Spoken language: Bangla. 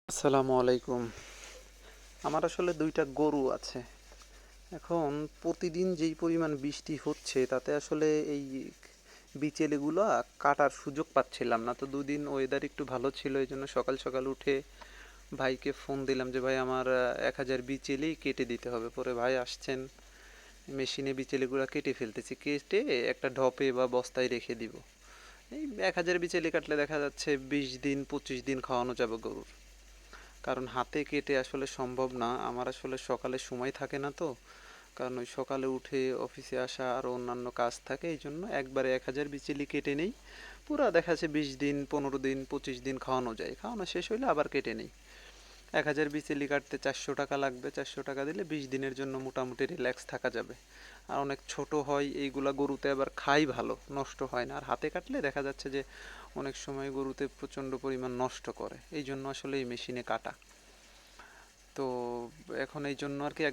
আসসালামু আলাইকুম। আমার আসলে ২টা গরু আছে। এখন প্রতিদিন যেই পরিমাণ বৃষ্টি হচ্ছে তাতে আসলে এই বিচেলেগুলো কাটার সুযোগ পাচ্ছিলাম না। তো ২ দিন ওয়েদার একটু ভালো ছিল, এই জন্য সকাল সকাল উঠে ভাইকে ফোন দিলাম যে ভাই আমার ১,০০০ বিচেলেই কেটে দিতে হবে। পরে ভাই আসছেন, মেশিনে বিচেলেগুলো কেটে ফেলতেছি, কেটে একটা ঢপে বা বস্তায় রেখে দিব। এই ১,০০০ বিচেলি কাটলে দেখা যাচ্ছে ২০ দিন ২৫ দিন খাওয়ানো যাবে গরুর। কারণ হাতে কেটে আসলে সম্ভব না, আমার আসলে সকালে সময় থাকে না তো। কারণ ওই সকালে উঠে অফিসে আসা আর অন্যান্য কাজ থাকে, এই জন্য একবারে ১,০০০ বিচিলি কেটে নেই। পুরা দেখা যাচ্ছে ২০ দিন ১৫ দিন ২৫ দিন খাওয়ানো যায়, খাওয়ানো শেষ হইলে আবার কেটে নেই। ১,০০০ বিচিলি কাটতে ৪০০ টাকা লাগবে, ৪০০ টাকা দিলে ২০ দিনের জন্য মোটামুটি রিল্যাক্স থাকা যাবে। আর অনেক ছোট হয় এইগুলা, গরুতে আবার খাই ভালো, নষ্ট হয় না। আর হাতে কাটলে দেখা যাচ্ছে যে অনেক সময় গরুতে প্রচণ্ড পরিমাণ নষ্ট করে, এই জন্য আসলে এই মেশিনে কাটা। তো এখন এই জন্য আর কি